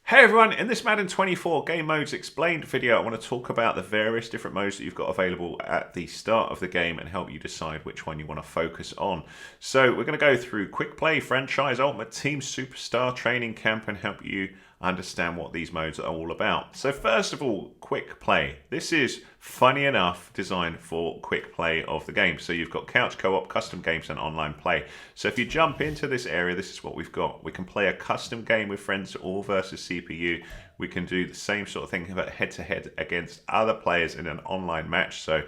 Hey everyone, in this Madden 24 Game Modes Explained video, I want to talk about the various different modes that you've got available at the start of the game and help you decide which one you want to focus on. So we're going to go through Quick Play, Franchise, Ultimate Team, Superstar, Training Camp and help you understand what these modes are all about. So first of all, Quick Play. This is, funny enough, designed for quick play of the game. So you've got couch co-op, custom games and online play. So if you jump into this area, this is what we've got. We can play a custom game with friends all versus CPU. We can do the same sort of thing but head-to-head against other players in an online match. So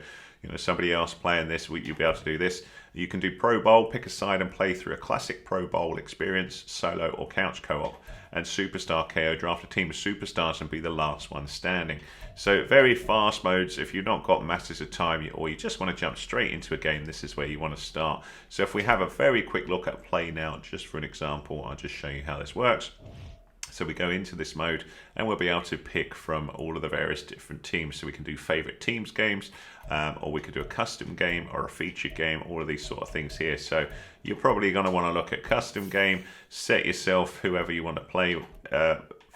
somebody else playing this, you'll be able to do this. You can do Pro Bowl, pick a side and play through a classic Pro Bowl experience, solo or couch co-op. And Superstar KO, draft a team of superstars and be the last one standing. So very fast modes. If you've not got masses of time or you just want to jump straight into a game, this is where you want to start. So if we have a very quick look at play now, just for an example, I'll just show you how this works. So we go into this mode and we'll be able to pick from all of the various different teams. So we can do favorite teams games, or we could do a custom game or a featured game, all of these sort of things here. So you're probably going to want to look at custom game, set yourself whoever you want to play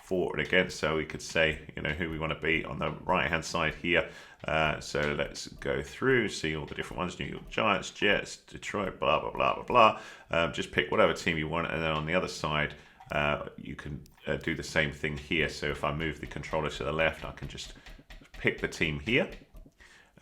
for and against. So we could say, who we want to be on the right hand side here. So let's go through, see all the different ones, New York Giants, Jets, Detroit, blah, blah, blah, blah, blah. Just pick whatever team you want. And then on the other side, you can do the same thing here. So if I move the controller to the left, I can just pick the team here.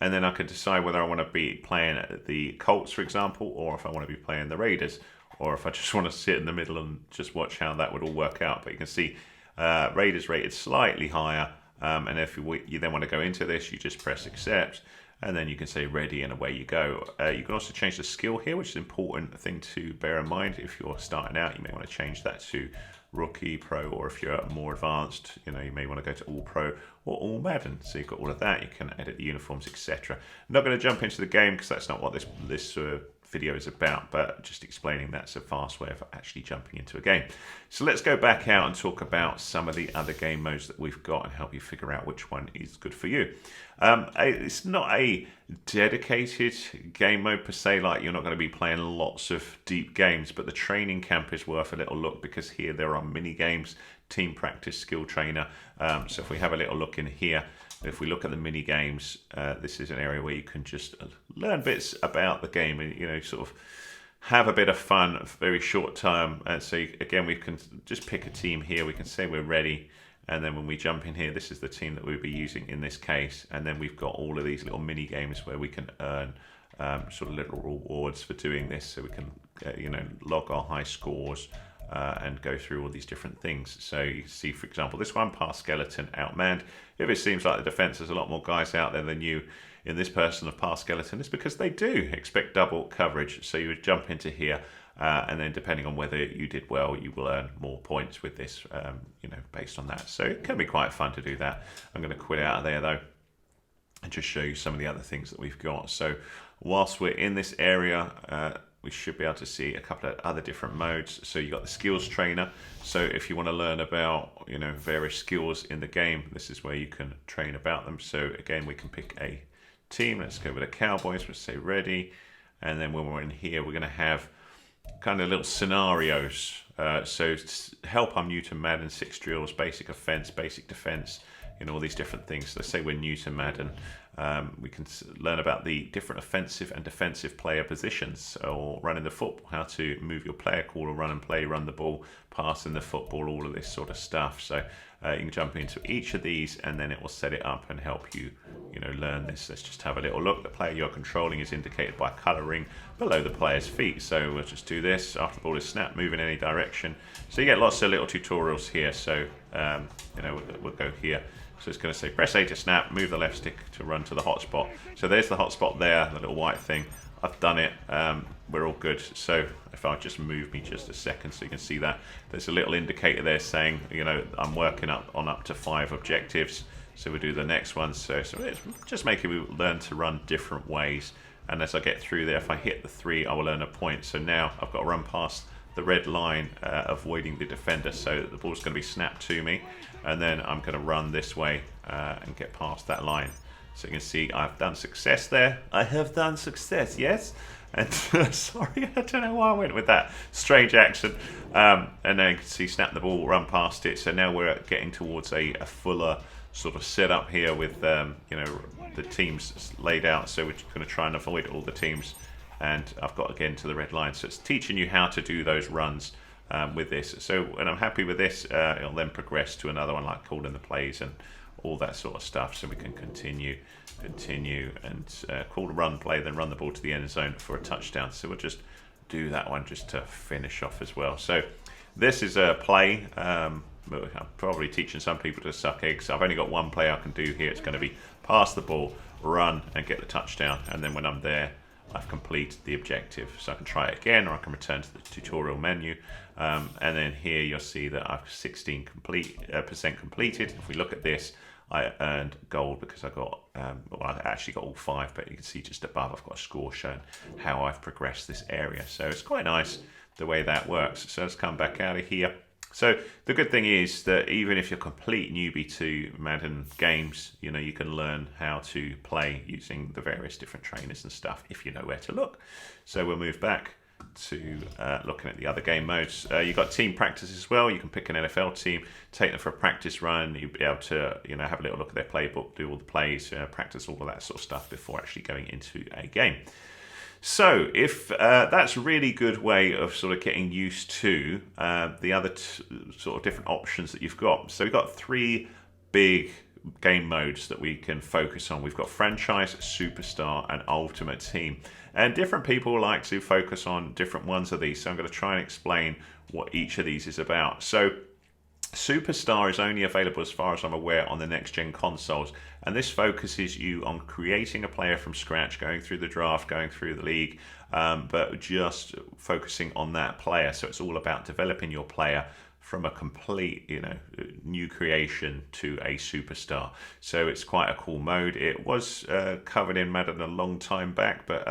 And then I can decide whether I want to be playing the Colts, for example, or if I want to be playing the Raiders, or if I just want to sit in the middle and just watch how that would all work out. But you can see Raiders rated slightly higher. And if you then want to go into this, you just press accept. And then you can say ready and away you go. You can also change the skill here, which is an important thing to bear in mind. If you're starting out, you may want to change that to rookie, pro, or if you're more advanced, you may want to go to all pro or all Madden. So you've got all of that. You can edit the uniforms, etc. I'm not going to jump into the game because that's not what this video is about, but just explaining that's a fast way of actually jumping into a game. So let's go back out and talk about some of the other game modes that we've got and help you figure out which one is good for you. It's not a dedicated game mode per se, like you're not going to be playing lots of deep games, but the training camp is worth a little look because here there are mini games, team practice, skill trainer. So if we have a little look in here, if we look at the mini games, this is an area where you can just learn bits about the game and sort of have a bit of fun, very short term. And so again, we can just pick a team here. We can say we're ready, and then when we jump in here, this is the team that we'll be using in this case. And then we've got all of these little mini games where we can earn sort of little rewards for doing this. So we can log our high scores. And go through all these different things. So you can see, for example, this one, pass skeleton outmanned. If it seems like the defense has a lot more guys out there than you in this person of pass skeleton, it's because they do expect double coverage. So you would jump into here, and then depending on whether you did well, you will earn more points with this, based on that. So it can be quite fun to do that. I'm going to quit out of there though, and just show you some of the other things that we've got. So whilst we're in this area, we should be able to see a couple of other different modes. So you've got the skills trainer. So if you want to learn about, various skills in the game, this is where you can train about them. So again, we can pick a team. Let's go with the Cowboys. We'll say ready. And then when we're in here, we're going to have kind of little scenarios. So help, I'm new to Madden, 6 drills, basic offense, basic defense, all these different things. Let's say we're new to Madden. We can learn about the different offensive and defensive player positions, or running the football, how to move your player call, or run and play, run the ball, passing the football, all of this sort of stuff. So you can jump into each of these and then it will set it up and help you, learn this. Let's just have a little look. The player you're controlling is indicated by colouring below the player's feet. So we'll just do this. After the ball is snapped, move in any direction. So you get lots of little tutorials here. So, we'll go here. So it's going to say press A to snap, move the left stick to run to the hotspot. So there's the hotspot there, the little white thing. I've done it. We're all good. So if I just move me just a second so you can see that, there's a little indicator there saying, I'm working on up to 5 objectives. So we'll do the next one. So it's just making me learn to run different ways. And as I get through there, if I hit the 3, I will earn a point. So now I've got to run past the red line, avoiding the defender, so the ball's going to be snapped to me, and then I'm going to run this way and get past that line. So you can see I've done success there. I have done success, yes. And sorry, I don't know why I went with that strange accent. And then you can see snap the ball, run past it. So now we're getting towards a fuller sort of setup here with the teams laid out. So we're going to try and avoid all the teams. And I've got again to the red line. So it's teaching you how to do those runs with this. So when I'm happy with this, it'll then progress to another one like calling the plays and all that sort of stuff. So we can continue and call the run play, then run the ball to the end zone for a touchdown. So we'll just do that one just to finish off as well. So this is a play. I'm probably teaching some people to suck eggs. I've only got one play I can do here. It's going to be pass the ball, run, and get the touchdown. And then when I'm there, I've completed the objective. So I can try it again, or I can return to the tutorial menu. And then here you'll see that I've 16% completed. If we look at this, I earned gold because I got, I actually got all 5, but you can see just above I've got a score showing how I've progressed this area. So it's quite nice the way that works. So let's come back out of here. So the good thing is that even if you're a complete newbie to Madden games, you can learn how to play using the various different trainers and stuff if you know where to look. So we'll move back to looking at the other game modes. You've got team practice as well. You can pick an NFL team, take them for a practice run. You'll be able to have a little look at their playbook, do all the plays, practice all of that sort of stuff before actually going into a game. So if that's a really good way of sort of getting used to the other sort of different options that you've got. So we've got 3 big game modes that we can focus on. We've got franchise, superstar, and ultimate team. And different people like to focus on different ones of these. So I'm going to try and explain what each of these is about. So Superstar is only available, as far as I'm aware, on the next-gen consoles, and this focuses you on creating a player from scratch, going through the draft, going through the league, but just focusing on that player. So it's all about developing your player from a complete, new creation to a superstar. So it's quite a cool mode. It was covered in Madden a long time back, but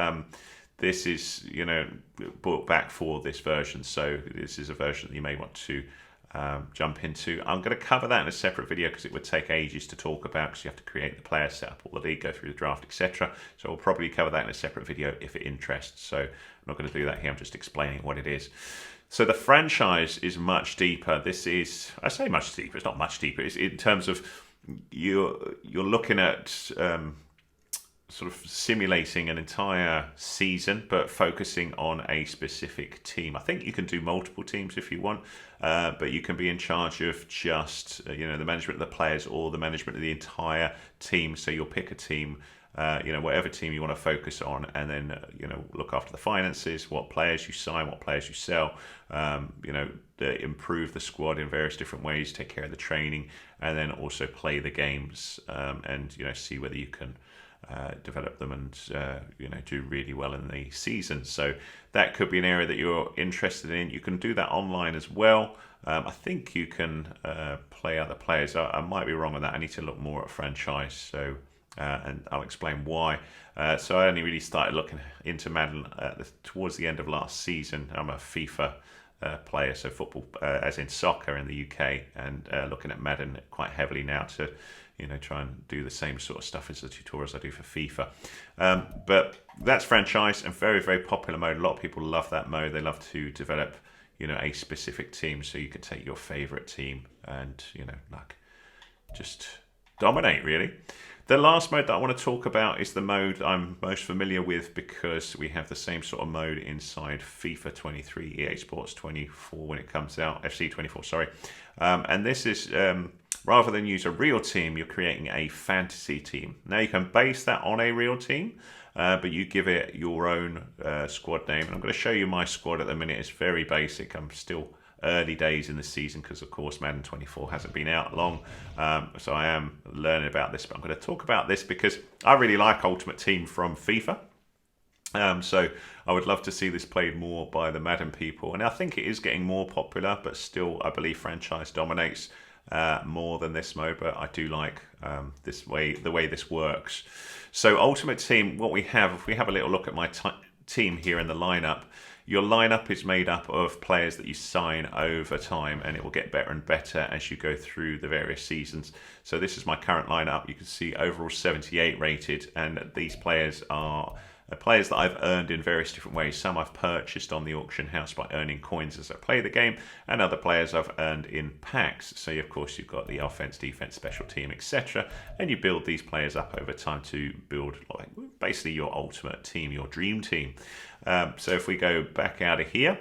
this is, brought back for this version. So this is a version that you may want to jump into. I'm going to cover that in a separate video because it would take ages to talk about, because you have to create the player, set up all the league, go through the draft, etc. So I'll probably cover that in a separate video if it interests. So I'm not going to do that here. I'm just explaining what it is. So the franchise is much deeper. This is, I say much deeper, it's not much deeper. It's in terms of you're looking at sort of simulating an entire season, but focusing on a specific team. I think you can do multiple teams if you want, but you can be in charge of just the management of the players or the management of the entire team. So you'll pick a team, whatever team you want to focus on, and then look after the finances, what players you sign, what players you sell, improve the squad in various different ways, take care of the training, and then also play the games, and see whether you can develop them and do really well in the season. So that could be an area that you're interested in. You can do that online as well. I think you can play other players. I might be wrong on that. I need to look more at franchise. So and I'll explain why. So I only really started looking into Madden towards the end of last season. I'm a FIFA player, so football as in soccer in the UK, and looking at Madden quite heavily now to try and do the same sort of stuff as the tutorials I do for FIFA. But that's franchise, and very, very popular mode. A lot of people love that mode. They love to develop, a specific team. So you can take your favorite team and, just dominate, really. The last mode that I want to talk about is the mode I'm most familiar with, because we have the same sort of mode inside FIFA 23, EA Sports 24 when it comes out, FC 24, sorry. And this is... rather than use a real team, you're creating a fantasy team. Now you can base that on a real team, but you give it your own squad name. And I'm going to show you my squad at the minute. It's very basic. I'm still early days in the season because, of course, Madden 24 hasn't been out long. So I am learning about this, but I'm going to talk about this because I really like Ultimate Team from FIFA. So I would love to see this played more by the Madden people. And I think it is getting more popular, but still I believe franchise dominates more than this mode, but I do like the way this works. So Ultimate Team, what we have, if we have a little look at my team here in the lineup, your lineup is made up of players that you sign over time, and it will get better and better as you go through the various seasons. So this is my current lineup. You can see overall 78 rated, and these players are players that I've earned in various different ways. Some I've purchased on the auction house by earning coins as I play the game, and other players I've earned in packs. So of course you've got the offense, defense, special team, etc., and you build these players up over time to build like basically your ultimate team, your dream team. So if we go back out of here,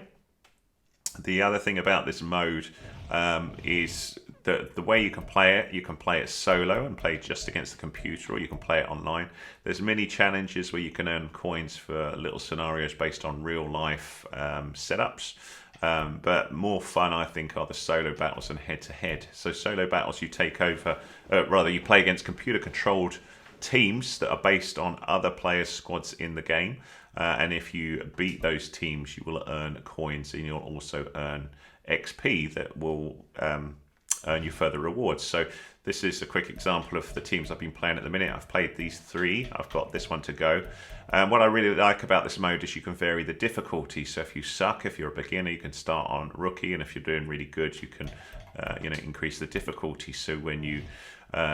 the other thing about this mode is the way you can play it solo and play just against the computer, or you can play it online. There's many challenges where you can earn coins for little scenarios based on real life setups. But more fun, I think, are the solo battles and head-to-head. So solo battles, you take over, you play against computer-controlled teams that are based on other players' squads in the game. And if you beat those teams, you will earn coins, and you'll also earn XP that will earn you further rewards. So this is a quick example of the teams I've been playing at the minute. I've played these 3. I've got this one to go. What I really like about this mode is you can vary the difficulty. So if you suck, if you're a beginner, you can start on rookie, and if you're doing really good, you can increase the difficulty. So when you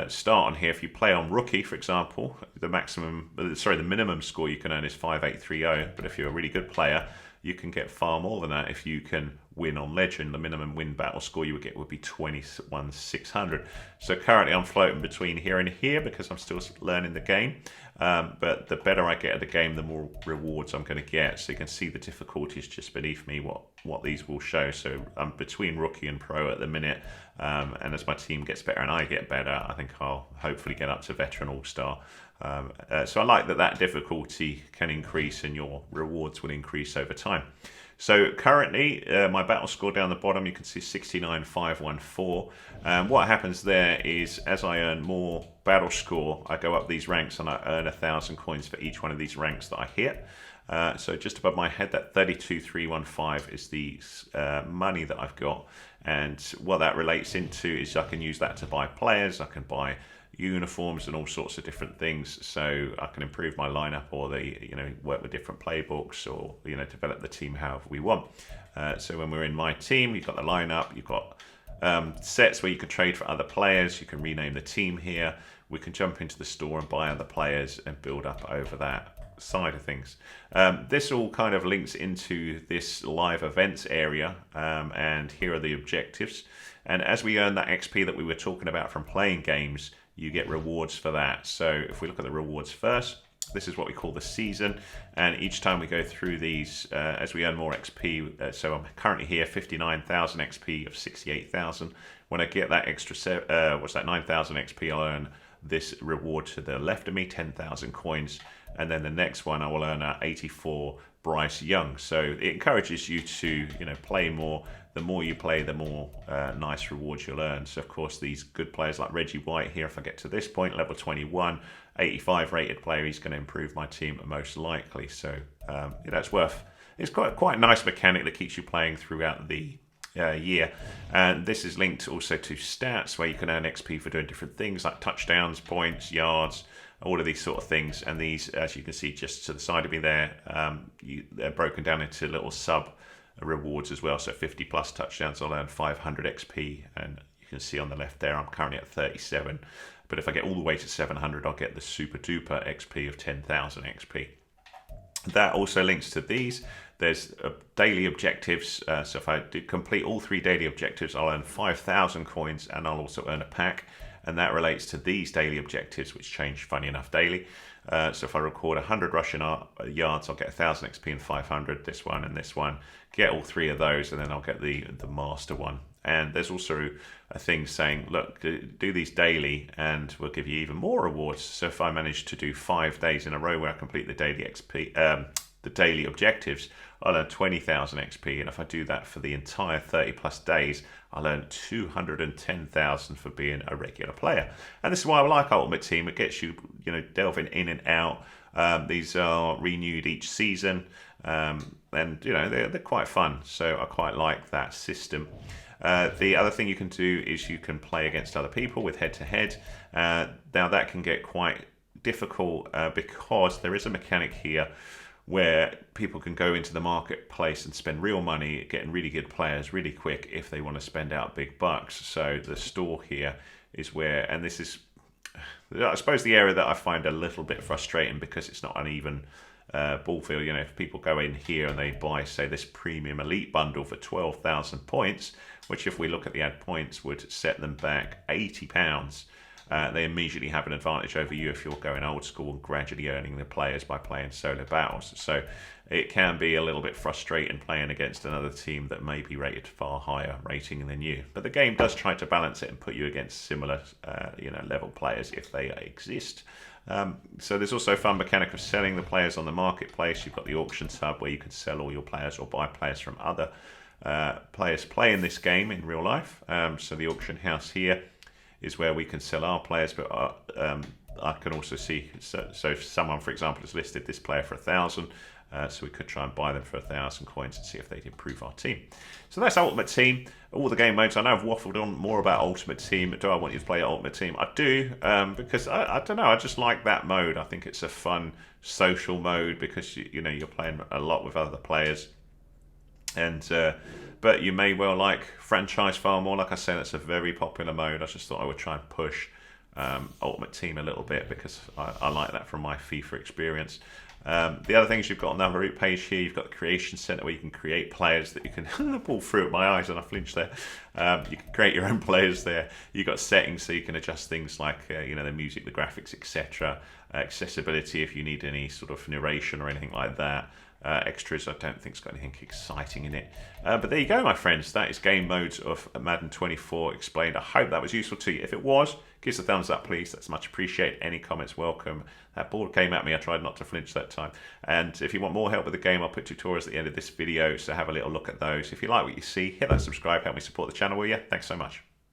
start on here, if you play on rookie, for example, the minimum score you can earn is 5830. But if you're a really good player, you can get far more than that. If you can win on legend, the minimum win battle score you would get would be 21,600. So currently I'm floating between here and here because I'm still learning the game. But the better I get at the game, the more rewards I'm going to get. So you can see the difficulties just beneath me, what these will show. So I'm between rookie and pro at the minute. And as my team gets better and I get better, I think I'll hopefully get up to veteran all-star. So I like that difficulty can increase and your rewards will increase over time. So currently, my battle score down the bottom, you can see 69,514. What happens there is, as I earn more battle score, I go up these ranks and I earn 1,000 coins for each one of these ranks that I hit. So just above my head, that 32,315 is the money that I've got. And what that relates into is I can use that to buy players, I can buy uniforms and all sorts of different things, so I can improve my lineup, or work with different playbooks, or develop the team however we want. So when we're in my team, you've got the lineup, you've got sets where you can trade for other players, you can rename the team here, we can jump into the store and buy other players and build up over that side of things. This all kind of links into this live events area, and here are the objectives. And as we earn that XP that we were talking about from playing games, you get rewards for that. So if we look at the rewards first, this is what we call the season, and each time we go through these, as we earn more XP, so I'm currently here 59,000 XP of 68,000. When I get that extra 9,000 XP, I'll earn this reward to the left of me, 10,000 coins, and then the next one I will earn 84 Bryce Young. So it encourages you to play more. The more you play, the more nice rewards you'll earn. So of course these good players like Reggie White here, if I get to this point, level 21, 85 rated player, he's going to improve my team most likely. So it's quite a nice mechanic that keeps you playing throughout the year. And this is linked also to stats, where you can earn XP for doing different things like touchdowns, points, yards, all of these sort of things. And these, as you can see just to the side of me there, they're broken down into little sub rewards as well. So 50 plus touchdowns, I'll earn 500 XP, and you can see on the left there I'm currently at 37, but if I get all the way to 700, I'll get the super duper XP of 10,000 XP. That also links to these. There's daily objectives, so if I complete all 3 daily objectives, I'll earn 5,000 coins, and I'll also earn a pack. And that relates to these daily objectives, which change, funny enough, daily. So if I record 100 rushing yards, I'll get 1,000 XP and 500, this one and this one. Get all 3 of those, and then I'll get the master one. And there's also a thing saying, look, do these daily, and we'll give you even more rewards. So if I manage to do 5 days in a row where I complete the daily XP, the daily objectives, I'll earn 20,000 XP, and if I do that for the entire 30 plus days, I'll earn 210,000 for being a regular player. And this is why I like Ultimate Team. It gets you, delving in and out. These are renewed each season, and they're quite fun. So I quite like that system. The other thing you can do is you can play against other people with head-to-head. Now that can get quite difficult because there is a mechanic here where people can go into the marketplace and spend real money getting really good players really quick if they want to spend out big bucks. So the store here is where, and this is, I suppose, the area that I find a little bit frustrating because it's not an even ball field. You know, if people go in here and they buy, say, this premium elite bundle for 12,000 points, which if we look at the ad points would set them back £80, they immediately have an advantage over you if you're going old school and gradually earning the players by playing solo battles. So it can be a little bit frustrating playing against another team that may be rated far higher rating than you. But the game does try to balance it and put you against similar level players if they exist. So there's also a fun mechanic of selling the players on the marketplace. You've got the auctions hub where you can sell all your players or buy players from other players playing this game in real life. So the auction house here is where we can sell our players, but I can also see, so if someone, for example, has listed this player for 1,000, so we could try and buy them for 1,000 coins and see if they'd improve our team. So that's Ultimate Team. All the game modes. I know I've waffled on more about Ultimate Team, but do I want you to play Ultimate Team? I do, because I don't know, I just like that mode. I think it's a fun social mode because you're playing a lot with other players. And but you may well like Franchise far more. Like I said, it's a very popular mode. I just thought I would try and push Ultimate Team a little bit because I like that from my FIFA experience. The other things you've got on the other route page here, you've got the Creation Center where you can create players that you can pull through at my eyes and I flinched there. You can create your own players there. You've got settings so you can adjust things like the music, the graphics, etc. Accessibility if you need any sort of narration or anything like that. Extras, I don't think it's got anything exciting in it. But there you go, my friends. That is game modes of Madden 24 explained. I hope that was useful to you. If it was, give us a thumbs up, please. That's much appreciated. Any comments welcome. That ball came at me. I tried not to flinch that time. And if you want more help with the game, I'll put tutorials at the end of this video, so have a little look at those. If you like what you see, hit that subscribe. Help me support the channel, will you? Thanks so much.